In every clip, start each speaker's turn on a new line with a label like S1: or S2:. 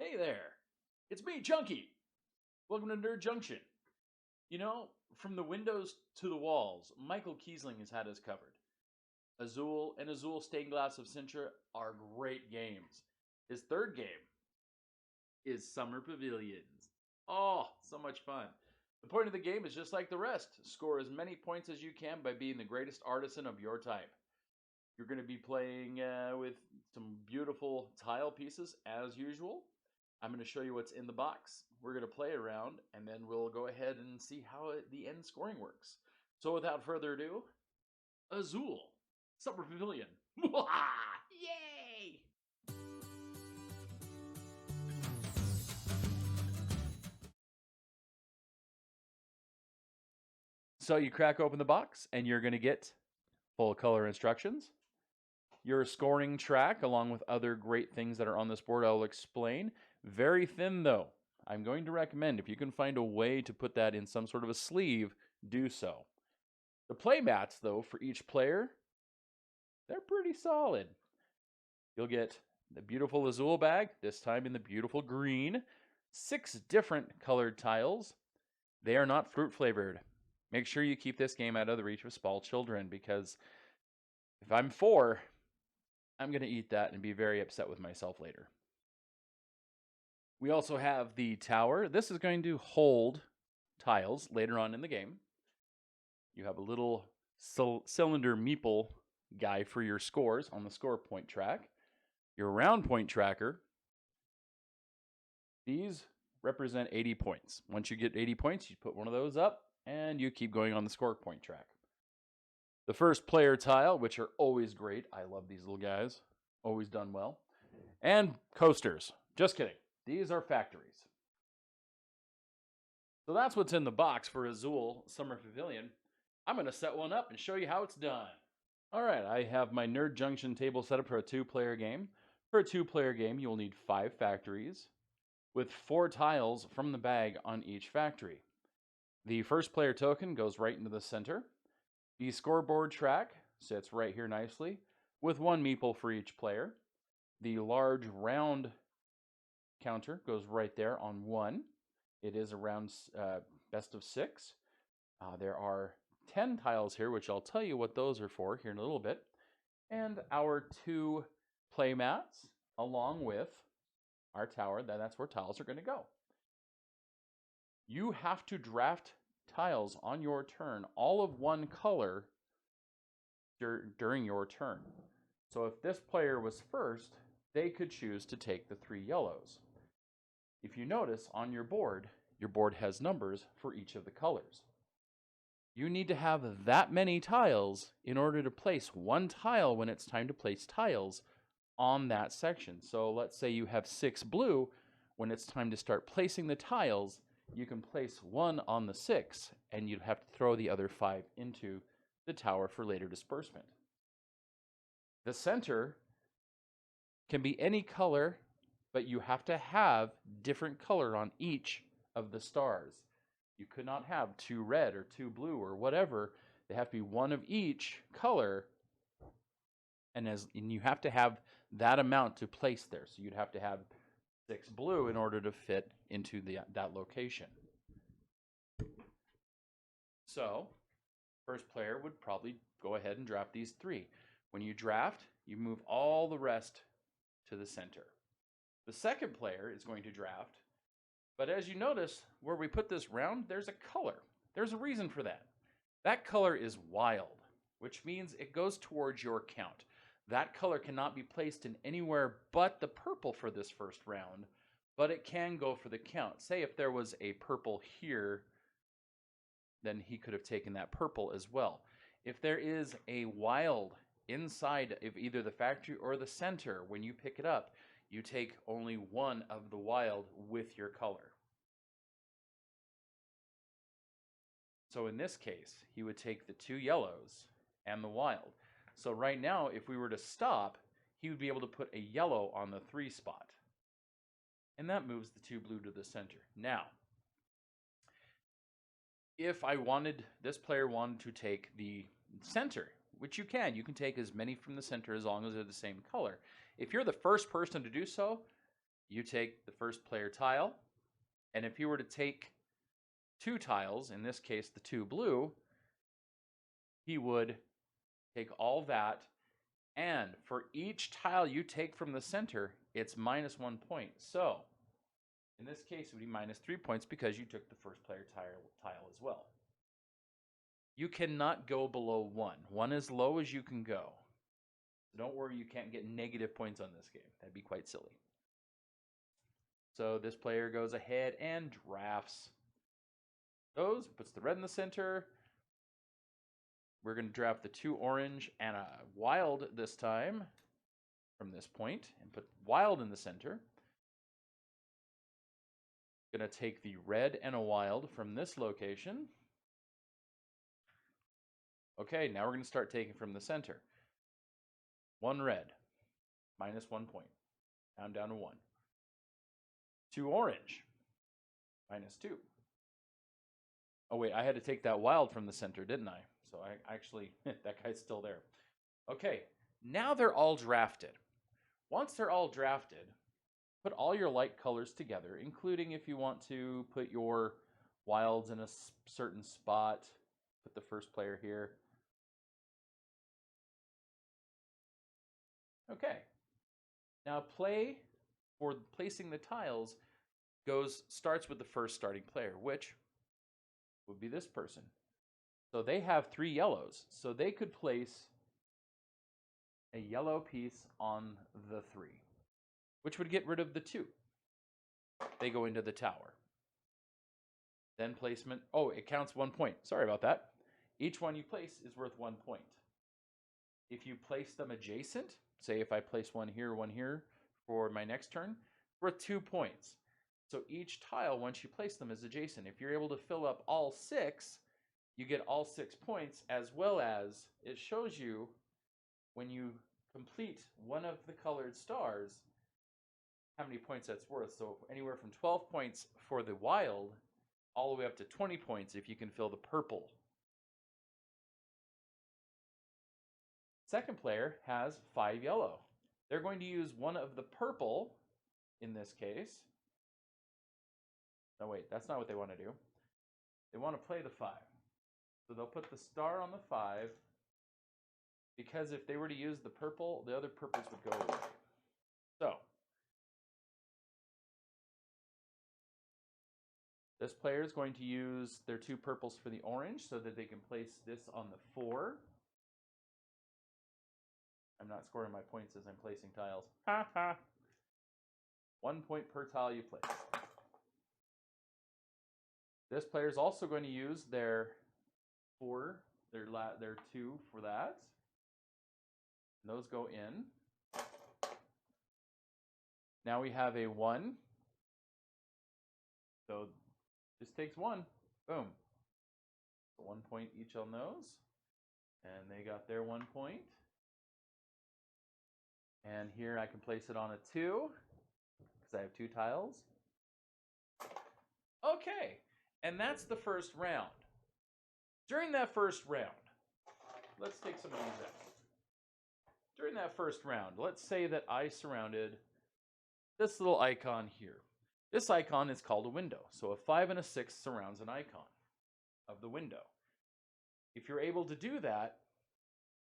S1: Hey there, it's me, Chunky. Welcome to Nerd Junction. You know, from the windows to the walls, Michael Kiesling has had us covered. Azul and Azul Stained Glass of Sintra are great games. His third game is Summer Pavilions. Oh, so much fun. The point of the game is just like the rest score as many points as you can by being the greatest artisan of your type. You're going to be playing with some beautiful tile pieces as usual. I'm going to show you what's in the box. We're going to play around, and then we'll go ahead and see how the end scoring works. So without further ado, Azul, Summer Pavilion. Yay! So you crack open the box, and you're going to get full color instructions, your scoring track, along with other great things that are on this board I'll explain. Very thin, though. I'm going to recommend, if you can find a way to put that in some sort of a sleeve, do so. The play mats, though, for each player, they're pretty solid. You'll get the beautiful Azul bag, this time in the beautiful green. 6 different colored tiles. They are not fruit flavored. Make sure you keep this game out of the reach of small children, because if I'm 4, I'm going to eat that and be very upset with myself later. We also have the tower. This is going to hold tiles later on in the game. You have a little cylinder meeple guy for your scores on the score point track. Your round point tracker. These represent 80 points. Once you get 80 points, you put one of those up and you keep going on the score point track. The first player tile, which are always great. I love these little guys. Always done well. And coasters. Just kidding. These are factories. So that's what's in the box for Azul Summer Pavilion. I'm going to set one up and show you how it's done. All right, I have my Nerd Junction table set up for a 2-player game. For a 2-player game, you will need 5 factories with 4 tiles from the bag on each factory. The first player token goes right into the center. The scoreboard track sits right here nicely with 1 meeple for each player. The large round counter goes right there on 1. It is a round best of 6. There are 10 tiles here, which I'll tell you what those are for here in a little bit. And our 2 play mats, along with our tower. That's where tiles are going to go. You have to draft tiles on your turn, all of one color during your turn. So if this player was first, they could choose to take the 3 yellows. If you notice on your board has numbers for each of the colors. You need to have that many tiles in order to place 1 tile when it's time to place tiles on that section. So let's say you have 6 blue. When it's time to start placing the tiles, you can place 1 on the 6, and you'd have to throw the other 5 into the tower for later disbursement. The center can be any color, but you have to have different color on each of the stars. You could not have 2 red or 2 blue or whatever. They have to be 1 of each color, and you have to have that amount to place there. So you'd have to have 6 blue in order to fit into that location. So, first player would probably go ahead and draft these 3. When you draft, you move all the rest to the center. The second player is going to draft, but as you notice, where we put this round, there's a color. There's a reason for that. That color is wild, which means it goes towards your count. That color cannot be placed in anywhere but the purple for this first round, but it can go for the count. Say if there was a purple here, then he could have taken that purple as well. If there is a wild inside of either the factory or the center, when you pick it up, you take only 1 of the wild with your color. So in this case, he would take the 2 yellows and the wild. So right now, if we were to stop, he would be able to put a yellow on the 3 spot. And that moves the 2 blue to the center. Now, if this player wanted to take the center, which you can take as many from the center as long as they're the same color. If you're the first person to do so, you take the first player tile, and if you were to take 2 tiles, in this case the 2 blue, he would take all that, and for each tile you take from the center, it's -1 point. So, in this case, it would be -3 points because you took the first player tile as well. You cannot go below 1. 1 as low as you can go. So don't worry, you can't get negative points on this game. That'd be quite silly. So this player goes ahead and drafts those, puts the red in the center. We're going to draft the 2 orange and a wild this time from this point and put wild in the center. Going to take the red and a wild from this location. Okay, now we're going to start taking from the center. 1 red, -1 point. Down to 1. 2 orange, -2. Oh wait, I had to take that wild from the center, didn't I? So I actually, that guy's still there. Okay, now they're all drafted. Once they're all drafted, put all your light colors together, including if you want to put your wilds in a certain spot. Put the first player here. Okay. Now play for placing the tiles starts with the first starting player, which would be this person. So they have 3 yellows, so they could place a yellow piece on the 3, which would get rid of the 2. They go into the tower. Then placement, oh, it counts 1 point. Sorry about that. Each one you place is worth 1 point. If you place them adjacent, say if I place one here for my next turn, worth 2 points. So each tile, once you place them, is adjacent. If you're able to fill up all 6, you get all 6 points, as well as it shows you when you complete one of the colored stars, how many points that's worth. So anywhere from 12 points for the wild, all the way up to 20 points if you can fill the purple. Second player has 5 yellow. They're going to use one of the purple, in this case. No, wait, that's not what they want to do. They want to play the 5. So they'll put the star on the 5, because if they were to use the purple, the other purples would go away. So, this player is going to use their 2 purples for the orange so that they can place this on the 4. I'm not scoring my points as I'm placing tiles. Ha ha. 1 point per tile you place. This player is also going to use their 4, their 2 for that. And those go in. Now we have a 1. So this takes 1. Boom. So 1 point each on those. And they got their 1 point. And here I can place it on a 2, because I have 2 tiles. Okay, and that's the first round. During that first round, let's take some of these out. During that first round, let's say that I surrounded this little icon here. This icon is called a window. So a 5 and a 6 surrounds an icon of the window. If you're able to do that,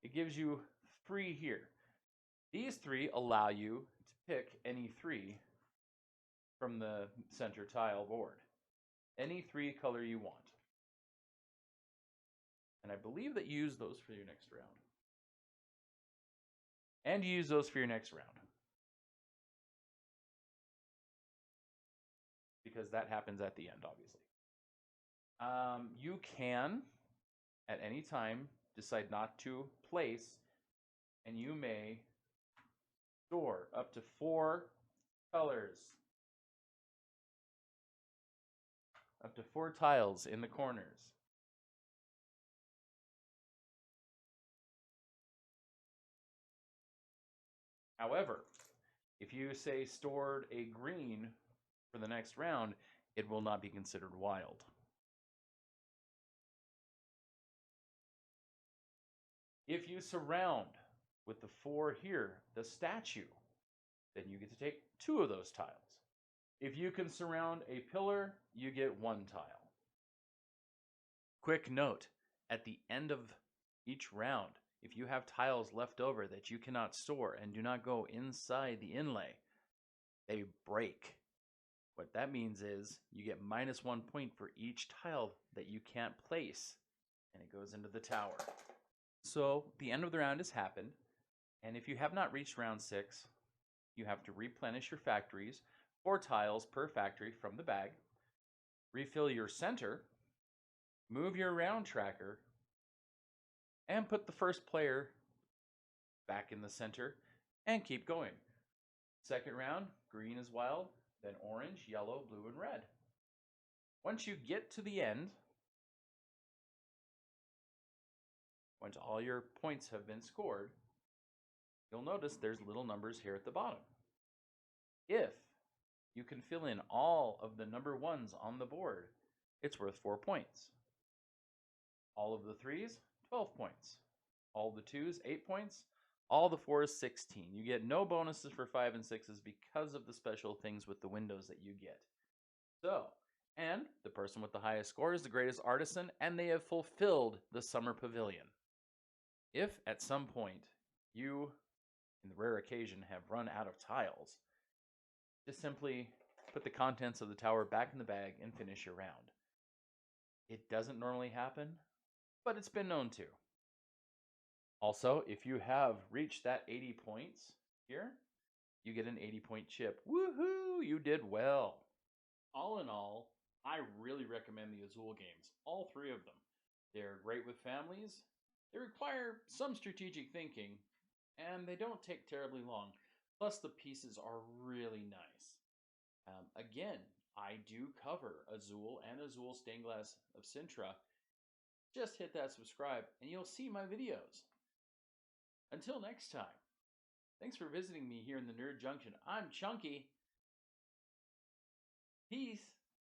S1: it gives you 3 here. These 3 allow you to pick any 3 from the center tile board. Any 3 color you want. And I believe that you use those for your next round. And you use those for your next round. Because that happens at the end, obviously. You can, at any time, decide not to place, and you may store up to 4 colors. Up to 4 tiles in the corners. However, if you say stored a green for the next round, it will not be considered wild. If you surround with the 4 here, the statue, then you get to take 2 of those tiles. If you can surround a pillar, you get 1 tile. Quick note, at the end of each round, if you have tiles left over that you cannot store and do not go inside the inlay, they break. What that means is you get -1 point for each tile that you can't place, and it goes into the tower. So the end of the round has happened, and if you have not reached round 6, you have to replenish your factories, 4 tiles per factory from the bag, refill your center, move your round tracker, and put the first player back in the center, and keep going. Second round, green is wild, then orange, yellow, blue, and red. Once you get to the end, once all your points have been scored, you'll notice there's little numbers here at the bottom. If you can fill in all of the number 1s on the board, it's worth 4 points. All of the 3s, 12 points. All the 2s, 8 points. All the 4s, 16. You get no bonuses for 5 and 6s because of the special things with the windows that you get. So, and the person with the highest score is the greatest artisan, and they have fulfilled the summer pavilion. If at some point you, in the rare occasion, have run out of tiles, just simply put the contents of the tower back in the bag and finish your round. It doesn't normally happen, but it's been known to. Also, if you have reached that 80 points here, you get an 80-point chip. Woohoo! You did well. All in all, I really recommend the Azul games, all 3 of them. They're great with families, they require some strategic thinking, and they don't take terribly long. Plus, the pieces are really nice. Again, I do cover Azul and Azul Stained Glass of Sintra. Just hit that subscribe, and you'll see my videos. Until next time, thanks for visiting me here in the Nerd Junction. I'm Chunky. Peace.